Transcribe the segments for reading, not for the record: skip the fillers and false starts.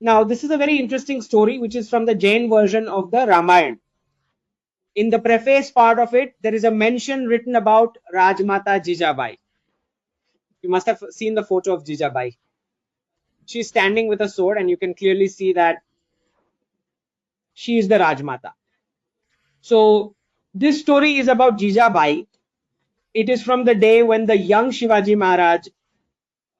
Now, this is a very interesting story, which is from the Jain version of the Ramayana. In the preface part of it, there is a mention written about Rajmata Jijabai. You must have seen the photo of Jijabai. She's standing with a sword, and you can clearly see that she is the Rajmata. So, this story is about Jijabai. It is from the day when the young Shivaji Maharaj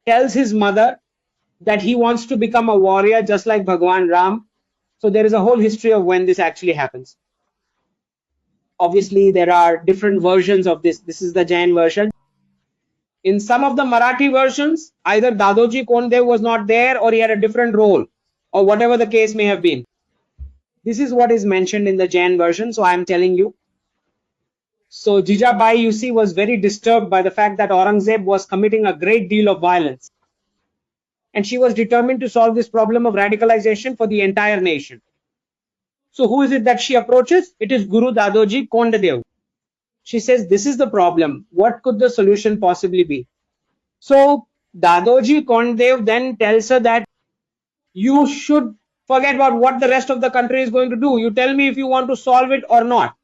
tells his mother that he wants to become a warrior just like Bhagwan Ram. So there is a whole history of when this actually happens. Obviously, there are different versions of this. This is the Jain version. In some of the Marathi versions, either Dadoji Kondev was not there or he had a different role, or whatever the case may have been. This is what is mentioned in the Jain version, so I am telling you. So Jijabai, you see, was very disturbed by the fact that Aurangzeb was committing a great deal of violence. And she was determined to solve this problem of radicalization for the entire nation. So who is it that she approaches? It is Guru Dadoji Kondadev. She says, this is the problem. What could the solution possibly be? So Dadoji Kondadev then tells her that you should forget about what the rest of the country is going to do. You tell me if you want to solve it or not.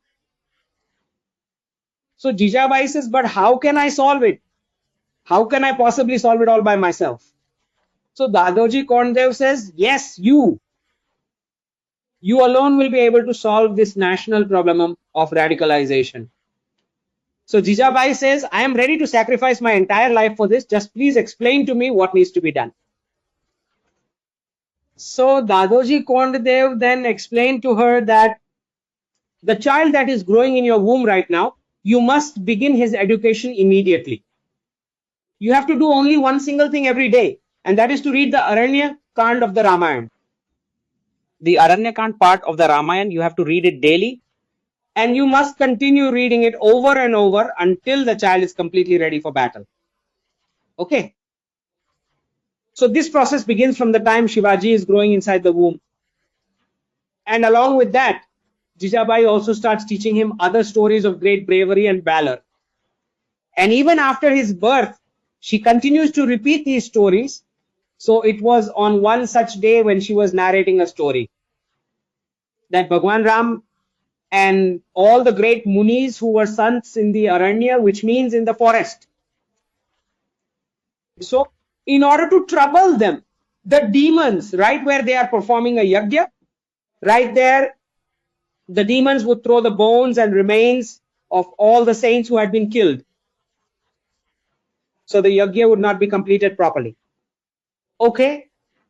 So Jijabai says, but how can I solve it? How can I possibly solve it all by myself? So Dadoji Kondadev says, yes, you alone will be able to solve this national problem of radicalization. So Jijabai says, I am ready to sacrifice my entire life for this. Just please explain to me what needs to be done. So Dadoji Kondadev then explained to her that the child that is growing in your womb right now, you must begin his education immediately. You have to do only one single thing every day, and that is to read the Aranya Kand of the Ramayana. The Aranya Kand part of the Ramayana, you have to read it daily, and you must continue reading it over and over until the child is completely ready for battle. Okay. So this process begins from the time Shivaji is growing inside the womb. And along with that, Jijabai also starts teaching him other stories of great bravery and valor. And even after his birth, she continues to repeat these stories. So it was on one such day when she was narrating a story that Bhagwan Ram and all the great munis who were sants in the Aranya, which means in the forest. So in order to trouble them, the demons, right where they are performing a yajna, right there, the demons would throw the bones and remains of all the saints who had been killed. So the yajna would not be completed properly. Okay.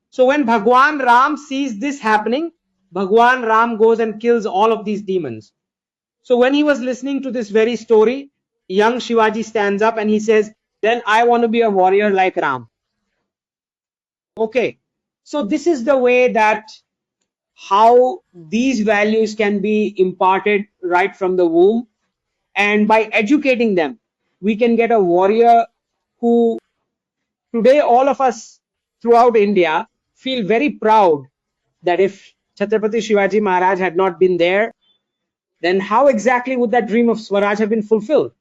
So when Bhagwan Ram sees this happening, Bhagwan Ram goes and kills all of these demons. So when he was listening to this very story, young Shivaji stands up and he says, then I want to be a warrior like Ram. Okay. So this is the way that how these values can be imparted right from the womb. And by educating them, we can get a warrior who today all of us throughout India feel very proud that if Chhatrapati Shivaji Maharaj had not been there, then how exactly would that dream of Swaraj have been fulfilled?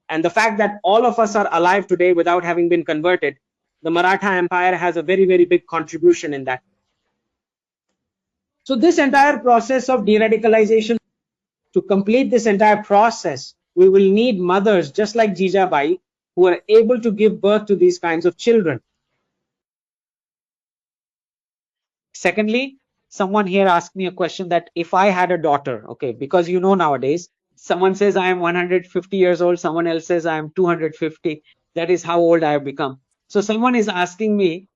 And the fact that all of us are alive today without having been converted, the Maratha Empire has a very, very big contribution in that. So this entire process of de-radicalization, to complete this entire process, we will need mothers just like Jijabai who are able to give birth to these kinds of children. Secondly, someone here asked me a question that if I had a daughter, okay, because you know nowadays, someone says I am 150 years old, someone else says I am 250. That is how old I have become. So someone is asking me,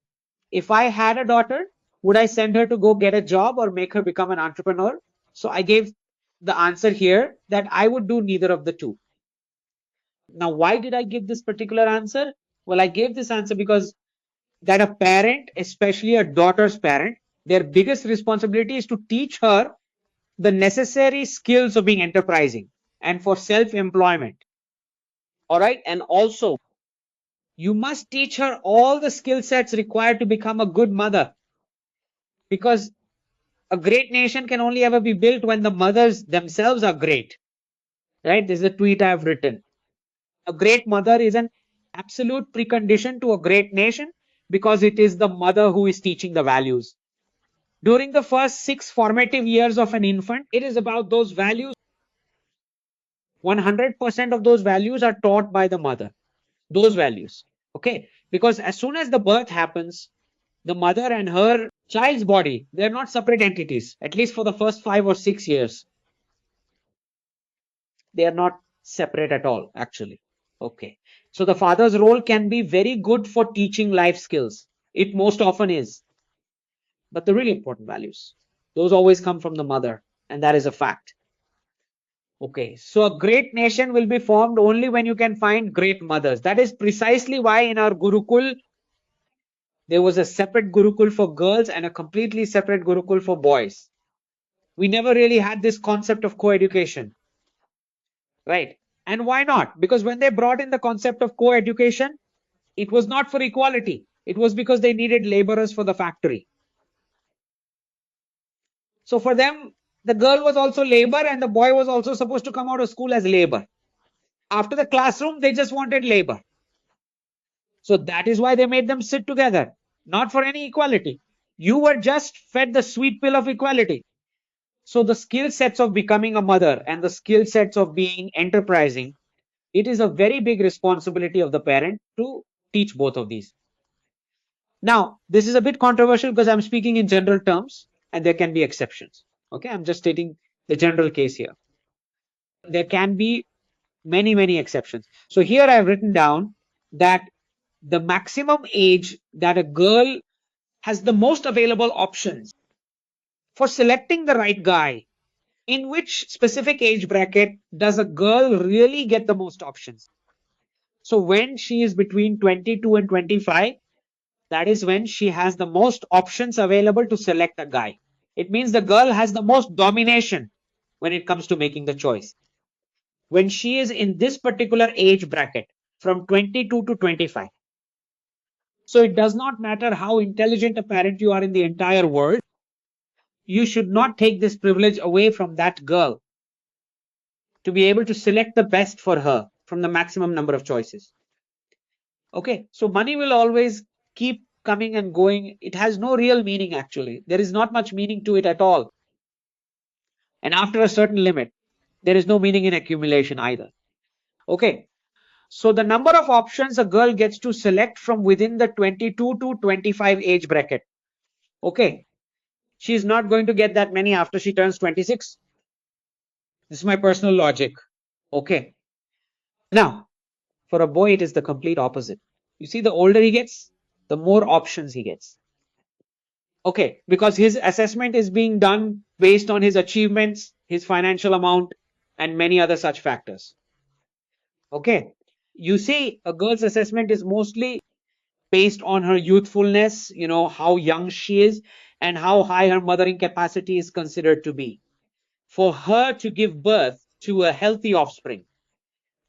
if I had a daughter, would I send her to go get a job or make her become an entrepreneur? So I gave the answer here that I would do neither of the two. Now, why did I give this particular answer? Well, I gave this answer because that a parent, especially a daughter's parent, their biggest responsibility is to teach her the necessary skills of being enterprising and for self-employment. All right. And also, you must teach her all the skill sets required to become a good mother. Because a great nation can only ever be built when the mothers themselves are great. Right? This is a tweet I've written. A great mother is an absolute precondition to a great nation because it is the mother who is teaching the values. During the first 6 formative years of an infant, it is about those values. 100% of those values are taught by the mother. Those values. Okay. Because as soon as the birth happens, the mother and her child's body, they're not separate entities, at least for the first 5 or 6 years. They are not separate at all, actually. Okay. So the father's role can be very good for teaching life skills. It most often is. But the really important values, those always come from the mother, and that is a fact. Okay, so a great nation will be formed only when you can find great mothers. That is precisely why in our Gurukul, there was a separate Gurukul for girls and a completely separate Gurukul for boys. We never really had this concept of co-education, right? And why not? Because when they brought in the concept of co-education, it was not for equality. It was because they needed laborers for the factory. So for them, the girl was also labor and the boy was also supposed to come out of school as labor. After the classroom, they just wanted labor. So that is why they made them sit together, not for any equality. You were just fed the sweet pill of equality. So the skill sets of becoming a mother and the skill sets of being enterprising, it is a very big responsibility of the parent to teach both of these. Now, this is a bit controversial because I'm speaking in general terms and there can be exceptions. Okay, I'm just stating the general case here. There can be many exceptions. So here I've written down that the maximum age that a girl has the most available options for selecting the right guy. In which specific age bracket does a girl really get the most options? So when she is between 22 and 25, that is when she has the most options available to select a guy. It means the girl has the most domination when it comes to making the choice. When she is in this particular age bracket from 22 to 25. So it does not matter how intelligent a parent you are in the entire world, you should not take this privilege away from that girl to be able to select the best for her from the maximum number of choices. Okay, so money will always keep coming and going. It has no real meaning actually. There is not much meaning to it at all. And after a certain limit, there is no meaning in accumulation either. Okay, so the number of options a girl gets to select from within the 22 to 25 age bracket. Okay, she's not going to get that many after she turns 26. This is my personal logic. Okay. Now, for a boy, it is the complete opposite. You see, the older he gets, the more options he gets. Okay, because his assessment is being done based on his achievements, his financial amount, and many other such factors. Okay, you see, a girl's assessment is mostly based on her youthfulness, how young she is, and how high her mothering capacity is considered to be. For her to give birth to a healthy offspring,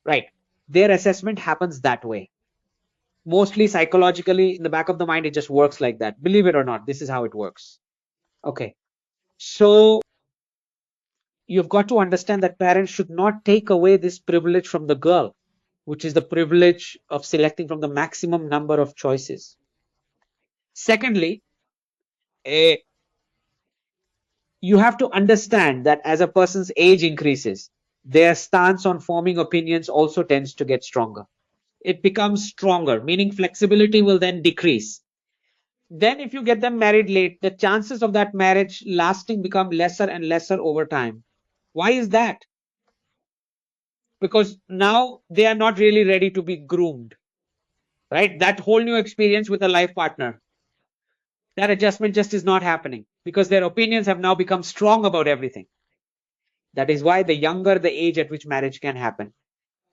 right? Their assessment happens that way. Mostly psychologically, in the back of the mind, it just works like that. Believe it or not, this is how it works. Okay. So you've got to understand that parents should not take away this privilege from the girl, which is the privilege of selecting from the maximum number of choices. Secondly, you have to understand that as a person's age increases, their stance on forming opinions also tends to get stronger. It becomes stronger, meaning flexibility will then decrease. Then if you get them married late, the chances of that marriage lasting become lesser and lesser over time. Why is that? Because now they are not really ready to be groomed, right? That whole new experience with a life partner, that adjustment just is not happening because their opinions have now become strong about everything. That is why the younger the age at which marriage can happen.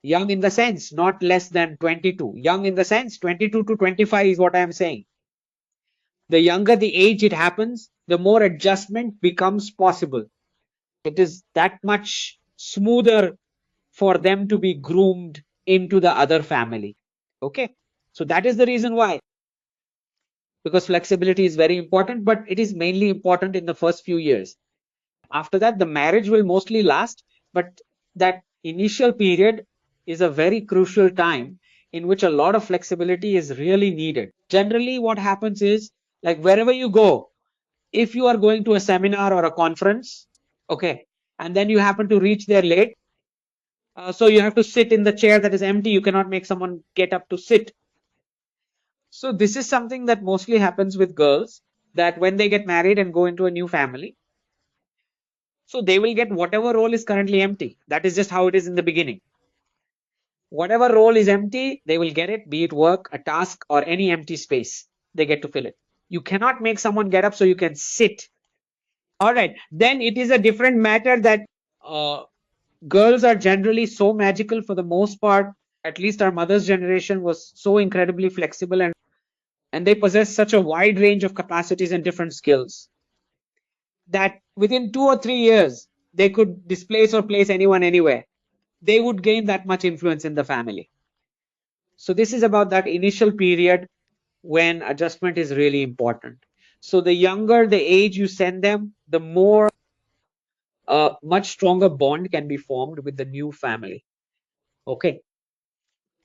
Young in the sense, not less than 22. Young in the sense, 22 to 25 is what I am saying. The younger the age it happens, the more adjustment becomes possible. It is that much smoother for them to be groomed into the other family. Okay. So that is the reason why. Because flexibility is very important, but it is mainly important in the first few years. After that, the marriage will mostly last, but that initial period is a very crucial time in which a lot of flexibility is really needed. Generally, what happens is, like wherever you go, if you are going to a seminar or a conference, okay, and then you happen to reach there late, so you have to sit in the chair that is empty. You cannot make someone get up to sit. So this is something that mostly happens with girls, that when they get married and go into a new family, so they will get whatever role is currently empty. That is just how it is in the beginning. Whatever role is empty, they will get it, be it work, a task, or any empty space. They get to fill it. You cannot make someone get up so you can sit. All right. Then it is a different matter that uh, girls are generally so magical for the most part. At least our mother's generation was so incredibly flexible, and they possess such a wide range of capacities and different skills that within 2 or 3 years, they could displace or place anyone anywhere. They would gain that much influence in the family. So this is about that initial period when adjustment is really important. So the younger the age you send them, the more much stronger bond can be formed with the new family. Okay.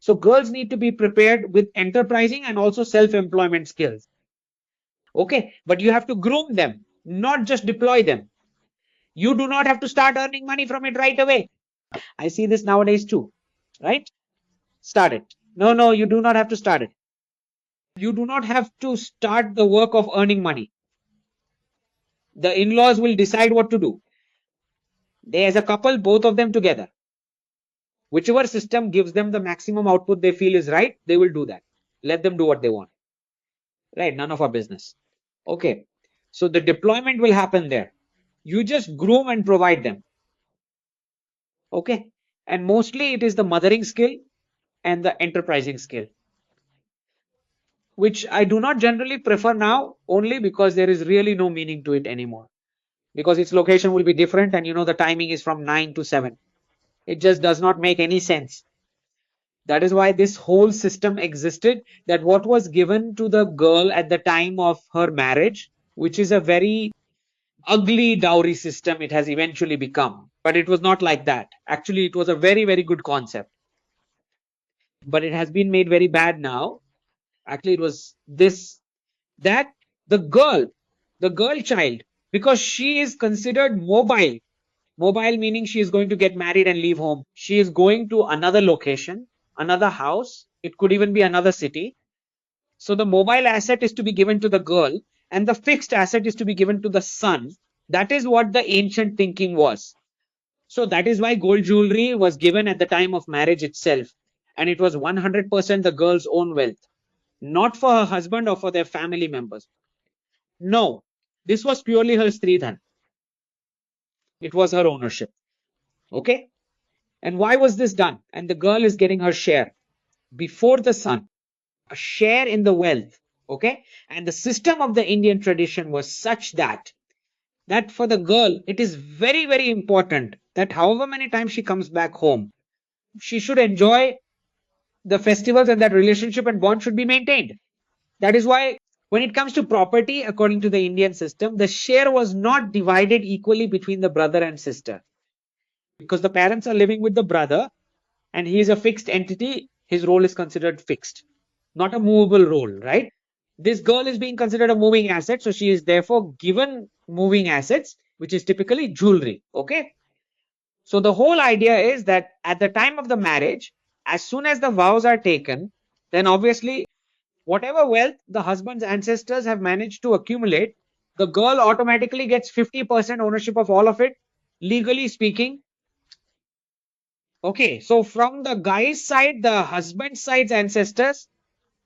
So girls need to be prepared with enterprising and also self-employment skills. Okay. But you have to groom them, not just deploy them. You do not have to start earning money from it right away. I see this nowadays too, right? Start it. No, no, you do not have to start it. You do not have to start the work of earning money. The in-laws will decide what to do. They, as a couple, both of them together. Whichever system gives them the maximum output they feel is right, they will do that. Let them do what they want. Right? None of our business. Okay. So the deployment will happen there. You just groom and provide them. Okay. And mostly it is the mothering skill and the enterprising skill, which I do not generally prefer now, only because there is really no meaning to it anymore. Because its location will be different, and the timing is from 9 to 7. It just does not make any sense. That is why this whole system existed, that what was given to the girl at the time of her marriage, which is a very ugly dowry system it has eventually become. But it was not like that. Actually, it was a very, very good concept. But it has been made very bad now. Actually, it was this, that the girl child, because she is considered mobile. Mobile meaning she is going to get married and leave home. She is going to another location, another house. It could even be another city. So the mobile asset is to be given to the girl, and the fixed asset is to be given to the son. That is what the ancient thinking was. So that is why gold jewelry was given at the time of marriage itself. And it was 100% the girl's own wealth, not for her husband or for their family members. No, this was purely her stridhan. It was her ownership. Okay. And why was this done? And the girl is getting her share before the son, a share in the wealth. Okay. And the system of the Indian tradition was such that for the girl, it is very, very important that however many times she comes back home, she should enjoy the festivals, and that relationship and bond should be maintained. That is why when it comes to property, according to the Indian system, the share was not divided equally between the brother and sister, because the parents are living with the brother and he is a fixed entity. His role is considered fixed, not a movable role, right? This girl is being considered a moving asset, so she is therefore given moving assets, which is typically jewelry. Okay. So the whole idea is that at the time of the marriage, as soon as the vows are taken, then obviously whatever wealth the husband's ancestors have managed to accumulate, the girl automatically gets 50% ownership of all of it, legally speaking. Okay, so from the guy's side, the husband's side's ancestors,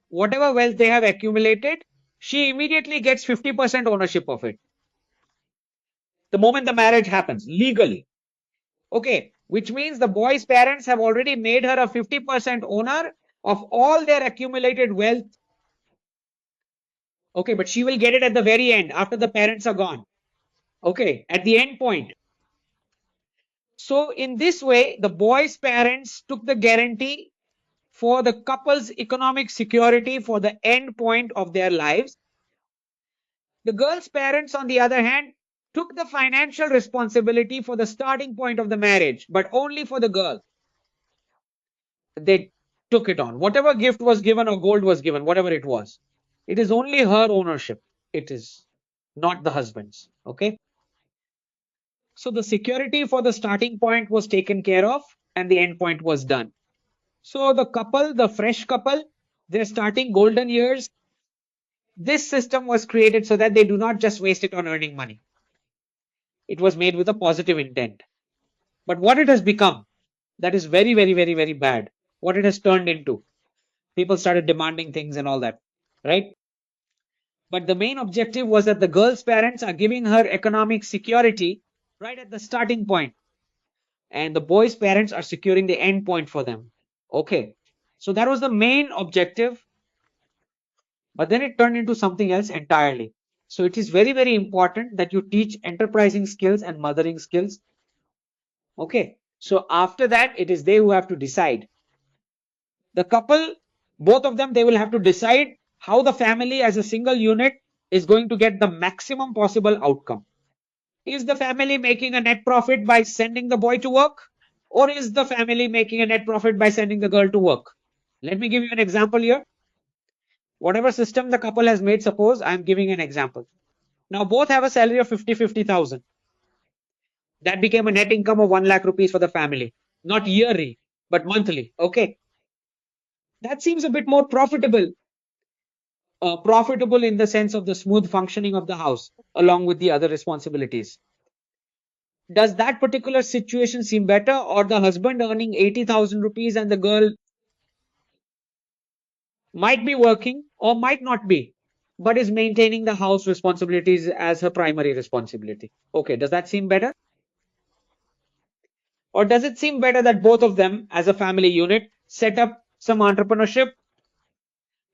whatever wealth they have accumulated, she immediately gets 50% ownership of it the moment the marriage happens legally. Okay, which means the boy's parents have already made her a 50% owner of all their accumulated wealth. Okay, but she will get it at the very end after the parents are gone. Okay, at the end point. So, in this way, the boy's parents took the guarantee for the couple's economic security for the end point of their lives. The girl's parents, on the other hand, took the financial responsibility for the starting point of the marriage, but only for the girl. They took it on. Whatever gift was given or gold was given, whatever it was, it is only her ownership. It is. not the husbands. Okay. So the security for the starting point was taken care of and the end point was done. So the couple, the fresh couple, they're starting golden years. This system was created so that they do not just waste it on earning money. It was made with a positive intent. But what it has become, that is very, very, very, very bad. What it has turned into. People started demanding things and all that, right? But the main objective was that the girl's parents are giving her economic security right at the starting point, and the boy's parents are securing the end point for them. Okay. So that was the main objective, but then it turned into something else entirely. So it is very, very important that you teach enterprising skills and mothering skills. Okay. So after that, it is they who have to decide. The couple, both of them, they will have to decide how the family as a single unit is going to get the maximum possible outcome. Is the family making a net profit by sending the boy to work? Or is the family making a net profit by sending the girl to work? Let me give you an example here. Whatever system the couple has made, suppose I'm giving an example. Now both have a salary of 50,000. That became a net income of 1 lakh rupees for the family. Not yearly, but monthly. Okay. That seems a bit more profitable. Profitable in the sense of the smooth functioning of the house along with the other responsibilities. Does that particular situation seem better, or the husband earning 80,000 rupees and the girl might be working or might not be, but is maintaining the house responsibilities as her primary responsibility? Okay, does that seem better? Or does it seem better that both of them as a family unit set up some entrepreneurship?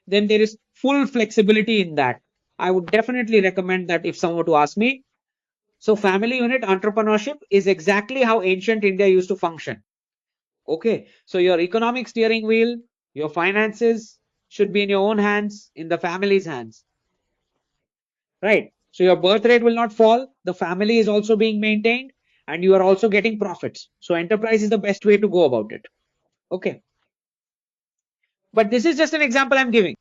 Then there is full flexibility in that. I would definitely recommend that if someone were to ask me. So family unit entrepreneurship is exactly how ancient India used to function. Okay, so your economic steering wheel, your finances should be in your own hands, in the family's hands, right? So your birth rate will not fall, the family is also being maintained, and you are also getting profits. So enterprise is the best way to go about it. Okay, but this is just an example I'm giving,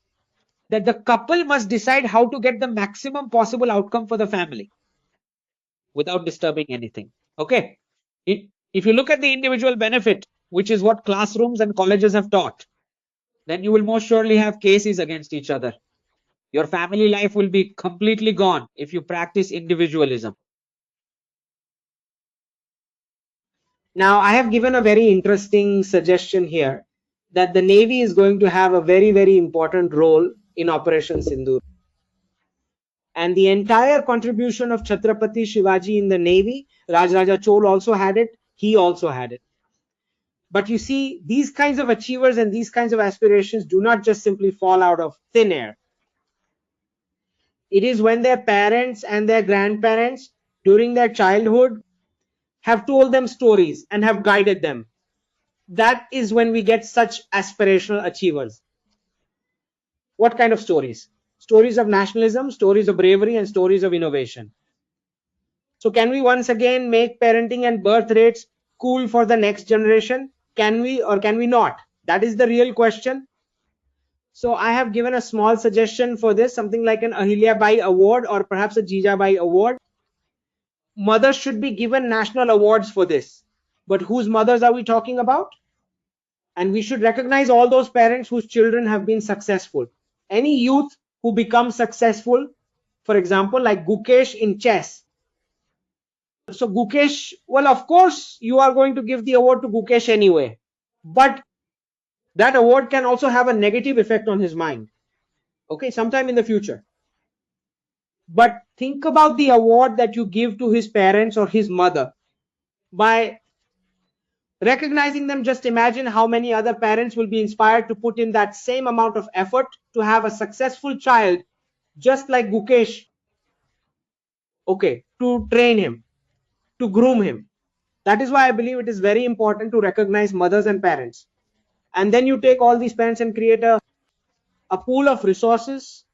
that the couple must decide how to get the maximum possible outcome for the family without disturbing anything. Okay, if you look at the individual benefit, which is what classrooms and colleges have taught, then you will most surely have cases against each other. Your family life will be completely gone if you practice individualism. Now, I have given a very interesting suggestion here that the Navy is going to have a very, very important role in Operation Sindoor. And the entire contribution of Chhatrapati Shivaji in the Navy, Rajaraja Chol also had it, he also had it. But you see, these kinds of achievers and these kinds of aspirations do not just simply fall out of thin air. It is when their parents and their grandparents during their childhood have told them stories and have guided them. That is when we get such aspirational achievers. What kind of stories? Stories of nationalism, stories of bravery, and stories of innovation. So can we once again make parenting and birth rates cool for the next generation? Can we or can we not? That is the real question. So I have given a small suggestion for this, something like an Ahilya Bai award or perhaps a Jijabai award. Mothers should be given national awards for this. But whose mothers are we talking about? And we should recognize all those parents whose children have been successful. Any youth who becomes successful, for example, like Gukesh in chess. So Gukesh, well, of course, you are going to give the award to Gukesh anyway. But that award can also have a negative effect on his mind. Okay, sometime in the future. But think about the award that you give to his parents or his mother. By recognizing them, just imagine how many other parents will be inspired to put in that same amount of effort to have a successful child, just like Gukesh. Okay, to train him, to groom him. That is why I believe it is very important to recognize mothers and parents. And then you take all these parents and create a pool of resources,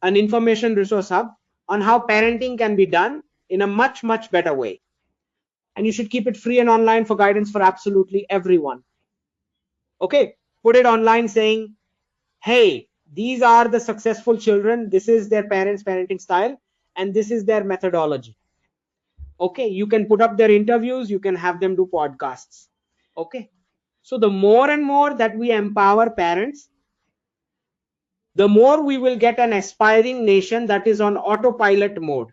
an information resource hub on how parenting can be done in a much, much better way. And you should keep it free and online for guidance for absolutely everyone. Okay, put it online saying, hey, these are the successful children, this is their parents parenting style, and this is their methodology. Okay, you can put up their interviews, you can have them do podcasts. Okay, so the more and more that we empower parents, the more we will get an aspiring nation that is on autopilot mode.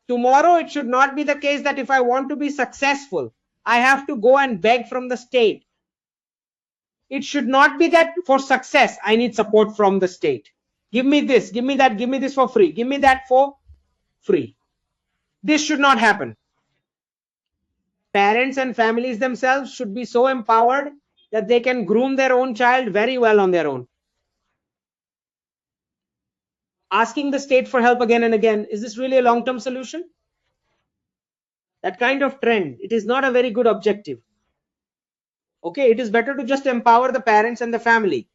Tomorrow, it should not be the case that if I want to be successful, I have to go and beg from the state. It should not be that for success, I need support from the state. Give me this, give me that, give me this for free, give me that for free. This should not happen. Parents and families themselves should be so empowered that they can groom their own child very well on their own. Asking the state for help again and again, is this really a long-term solution? That kind of trend, it is not a very good objective. Okay, it is better to just empower the parents and the family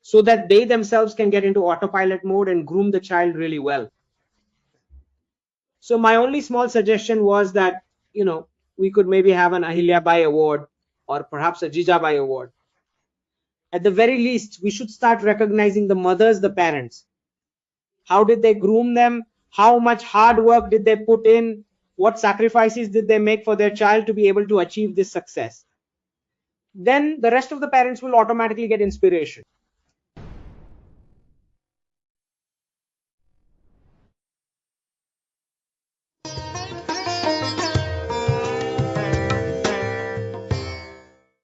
so that they themselves can get into autopilot mode and groom the child really well. So my only small suggestion was that, we could maybe have an Ahilya Bai award or perhaps a Jijabai award. At the very least, we should start recognizing the mothers, the parents. How did they groom them? How much hard work did they put in? What sacrifices did they make for their child to be able to achieve this success? Then the rest of the parents will automatically get inspiration.